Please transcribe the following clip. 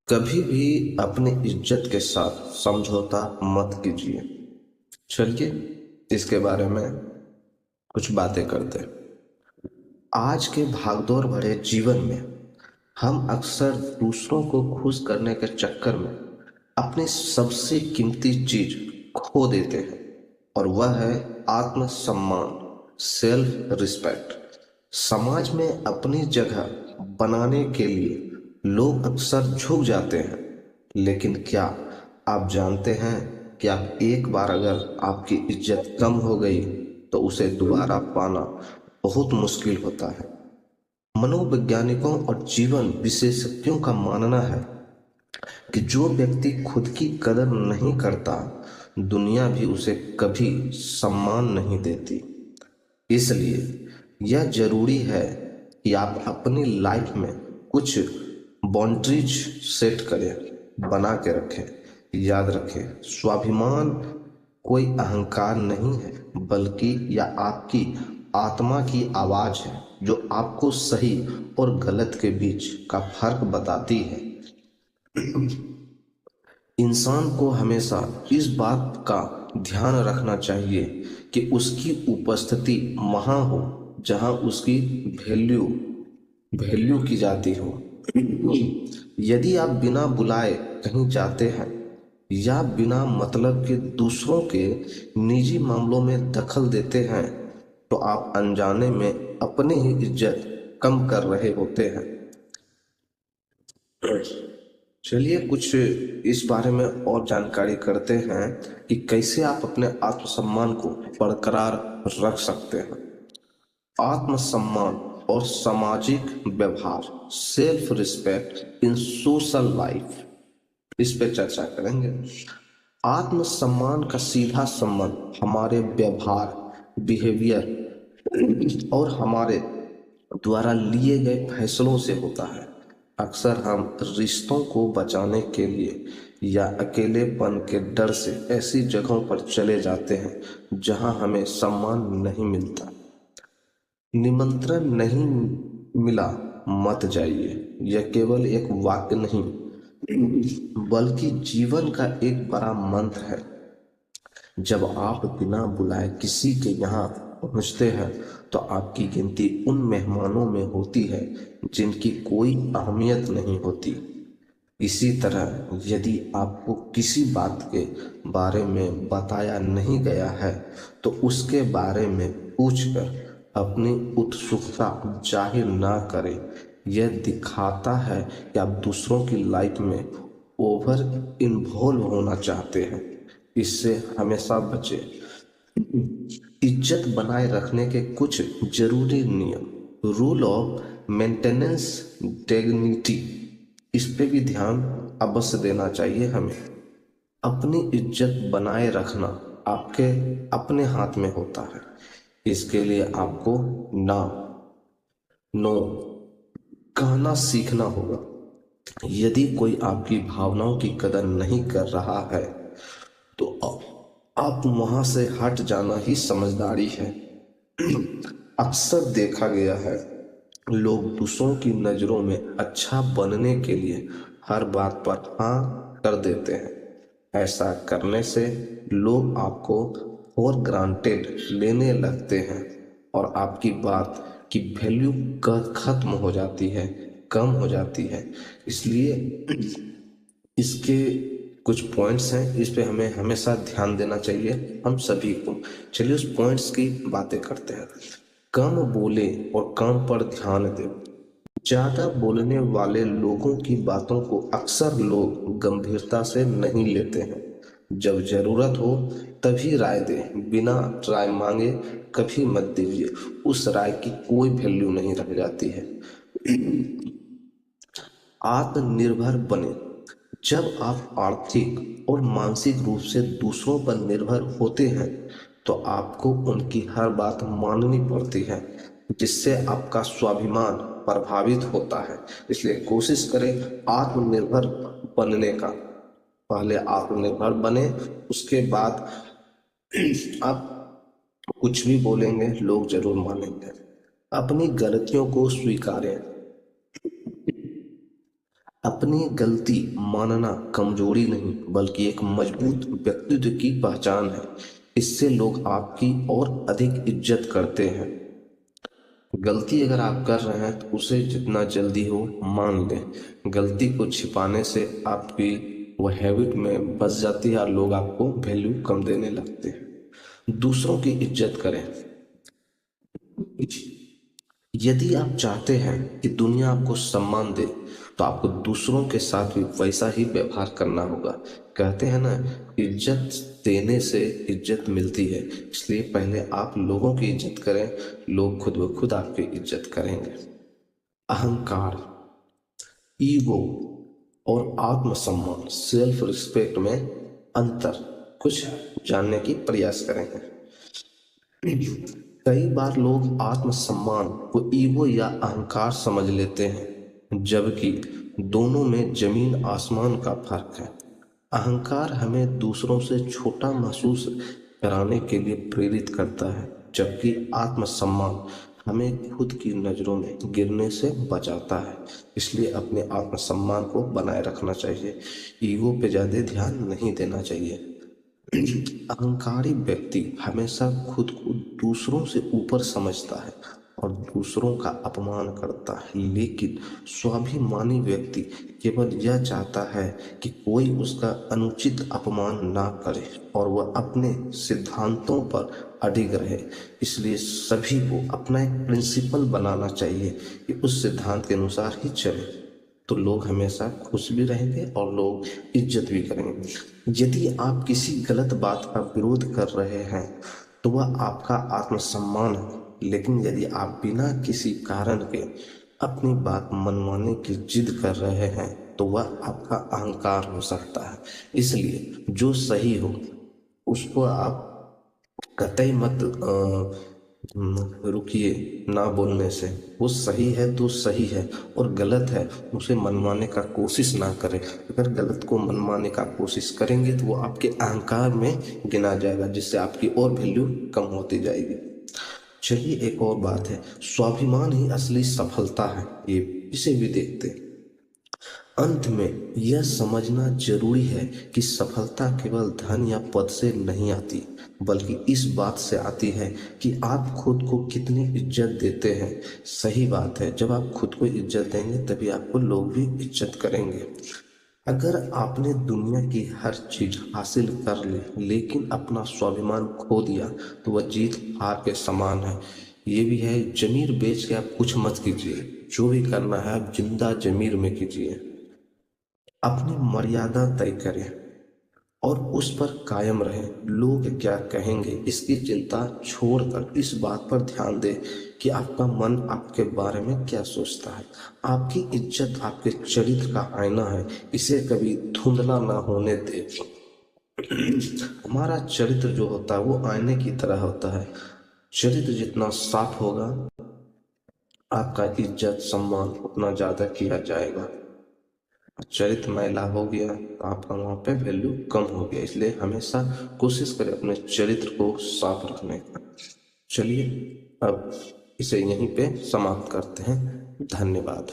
कभी भी अपनी इज्जत के साथ समझौता मत कीजिए। चलिए इसके बारे में कुछ बातें करते हैं। आज के भागदौड़ भरे जीवन में हम अक्सर दूसरों को खुश करने के चक्कर में अपनी सबसे कीमती चीज खो देते हैं और वह है आत्मसम्मान, सेल्फ रिस्पेक्ट। समाज में अपनी जगह बनाने के लिए लोग अक्सर झुक जाते हैं, लेकिन क्या आप जानते हैं कि आप एक बार अगर आपकी इज्जत कम हो गई तो उसे दोबारा पाना बहुत मुश्किल होता है। मनोवैज्ञानिकों और जीवन विशेषज्ञों का मानना है कि जो व्यक्ति खुद की कदर नहीं करता, दुनिया भी उसे कभी सम्मान नहीं देती। इसलिए यह जरूरी है कि आप अपनी लाइफ में कुछ बाउंड्रीज सेट करें, बना के रखें। याद रखें, स्वाभिमान कोई अहंकार नहीं है, बल्कि यह आपकी आत्मा की आवाज है जो आपको सही और गलत के बीच का फर्क बताती है। इंसान को हमेशा इस बात का ध्यान रखना चाहिए कि उसकी उपस्थिति वहाँ हो जहाँ उसकी वैल्यू वैल्यू की जाती हो। यदि आप बिना बुलाए कहीं जाते हैं या बिना मतलब के दूसरों के निजी मामलों में दखल देते हैं, तो आप अनजाने में अपनी ही इज्जत कम कर रहे होते हैं। चलिए कुछ इस बारे में और जानकारी करते हैं कि कैसे आप अपने आत्मसम्मान को बरकरार रख सकते हैं। आत्मसम्मान और सामाजिक व्यवहार, self respect in social life, इस पे चर्चा करेंगे। आत्मसम्मान का सीधा संबंध हमारे व्यवहार, बिहेवियर और हमारे द्वारा लिए गए फैसलों से होता है। अक्सर हम रिश्तों को बचाने के लिए या अकेलेपन के डर से ऐसी जगहों पर चले जाते हैं जहां हमें सम्मान नहीं मिलता। निमंत्रण नहीं मिला, मत जाइए, यह केवल एक वाक्य नहीं बल्कि जीवन का एक बड़ा मंत्र है। जब आप बिना बुलाए किसी के यहाँ पहुँचते हैं तो आपकी गिनती उन मेहमानों में होती है जिनकी कोई अहमियत नहीं होती। इसी तरह यदि आपको किसी बात के बारे में बताया नहीं गया है तो उसके बारे में पूछकर अपनी उत्सुकता जाहिर ना करें। यह दिखाता है कि आप दूसरों की लाइफ में ओवर इन्वॉल्व होना चाहते हैं। इससे हमेशा बचें। इज्जत बनाए रखने के कुछ जरूरी नियम, रूल ऑफ मेंटेनेंस डिग्निटी, इस पे भी ध्यान अवश्य देना चाहिए हमें। अपनी इज्जत बनाए रखना आपके अपने हाथ में होता है। इसके लिए आपको ना नो कहना सीखना होगा। यदि कोई आपकी भावनाओं की कदर नहीं कर रहा है तो आप वहां से हट जाना ही समझदारी है। अक्सर देखा गया है, लोग दूसरों की नज़रों में अच्छा बनने के लिए हर बात पर हाँ कर देते हैं। ऐसा करने से लोग आपको फॉर ग्रांटेड लेने लगते हैं और आपकी बात की वैल्यू खत्म हो जाती है, कम हो जाती है। इसलिए इसके कुछ पॉइंट्स हैं, इस पे हमें हमेशा ध्यान देना चाहिए हम सभी को। चलिए उस पॉइंट्स की बातें करते हैं। कम बोले और काम पर ध्यान दें। ज्यादा बोलने वाले लोगों की बातों को अक्सर लोग गंभीरता से नहीं लेते हैं। जब जरूरत हो तभी राय दें, बिना राय मांगे कभी मत दीजिए। उस राय की कोई वैल्यू नहीं रह जाती है। आत्मनिर्भर बने। जब आप आर्थिक और मानसिक रूप से दूसरों पर निर्भर होते हैं तो आपको उनकी हर बात माननी पड़ती है, जिससे आपका स्वाभिमान प्रभावित होता है। इसलिए कोशिश करें आत्मनिर्भर बनने का। पहले आत्मनिर्भर बने, उसके बाद आप कुछ भी बोलेंगे लोग जरूर मानेंगे। अपनी गलतियों को स्वीकारें। अपनी गलती मानना कमजोरी नहीं बल्कि एक मजबूत व्यक्तित्व की पहचान है। इससे लोग आपकी और अधिक इज्जत करते हैं। गलती अगर आप कर रहे हैं तो उसे जितना जल्दी हो मान लें। गलती को छिपाने से आपकी वह हैबिट में बस जाती है और लोग आपको वैल्यू कम देने लगते हैं। दूसरों की इज्जत करें। यदि आप चाहते हैं कि दुनिया आपको सम्मान दे तो आपको दूसरों के साथ भी वैसा ही व्यवहार करना होगा। कहते हैं ना, इज्जत देने से इज्जत मिलती है। इसलिए पहले आप लोगों की इज्जत करें, लोग खुद ब खुद आपकी इज्जत करेंगे। अहंकार, ईगो और आत्मसम्मान, सेल्फ रिस्पेक्ट में अंतर कुछ जानने की प्रयास करेंगे। कई बार लोग आत्मसम्मान को ईगो या अहंकार समझ लेते हैं, जबकि दोनों में जमीन आसमान का फर्क है। अहंकार हमें दूसरों से छोटा महसूस कराने के लिए प्रेरित करता है, जबकि आत्मसम्मान हमें खुद की नज़रों में गिरने से बचाता है। इसलिए अपने आत्मसम्मान को बनाए रखना चाहिए, ईगो पे ज़्यादा ध्यान नहीं देना चाहिए। अहंकारी व्यक्ति हमेशा खुद को दूसरों से ऊपर समझता है और दूसरों का अपमान करता है, लेकिन स्वाभिमानी व्यक्ति केवल यह चाहता है कि कोई उसका अनुचित अपमान ना करे और वह अपने सिद्धांतों पर अडिग रहे। इसलिए सभी को अपना एक प्रिंसिपल बनाना चाहिए कि उस सिद्धांत के अनुसार ही चले, तो लोग हमेशा खुश भी रहेंगे और लोग इज्जत भी करेंगे। यदि आप किसी गलत बात का विरोध कर रहे हैं तो वह आपका आत्मसम्मान है, लेकिन यदि आप बिना किसी कारण के अपनी बात मनवाने की जिद कर रहे हैं तो वह आपका अहंकार हो सकता है। इसलिए जो सही हो उसको आप कतई मत रुकिए ना बोलने से। वो सही है तो सही है और गलत है उसे मनवाने का कोशिश ना करें। अगर गलत को मनवाने का कोशिश करेंगे तो वो आपके अहंकार में गिना जाएगा, जिससे आपकी और वैल्यू कम होती जाएगी। चलिए एक और बात है, स्वाभिमान ही असली सफलता है, ये इसे भी देखते हैं। अंत में यह समझना जरूरी है कि सफलता केवल धन या पद से नहीं आती, बल्कि इस बात से आती है कि आप खुद को कितनी इज्जत देते हैं। सही बात है, जब आप खुद को इज्जत देंगे तभी आपको लोग भी इज्जत करेंगे। अगर आपने दुनिया की हर चीज हासिल कर ली लेकिन अपना स्वाभिमान खो दिया तो वह जीत हार के समान है। ये भी है, जमीर बेच के आप कुछ मत कीजिए, जो भी करना है आप जिंदा जमीर में कीजिए। अपनी मर्यादा तय करें और उस पर कायम रहें। लोग क्या कहेंगे इसकी चिंता छोड़कर इस बात पर ध्यान दें कि आपका मन आपके बारे में क्या सोचता है। आपकी इज्जत आपके चरित्र का आईना है, इसे कभी धुंधला ना होने दे। हमारा चरित्र जो होता है वो आईने की तरह होता है। चरित्र जितना साफ होगा आपका इज्जत सम्मान उतना ज़्यादा किया जाएगा। चरित्र मैला हो गया तो आपका वहाँ पे वैल्यू कम हो गया। इसलिए हमेशा कोशिश करें अपने चरित्र को साफ रखने का। चलिए अब इसे यहीं पे समाप्त करते हैं। धन्यवाद।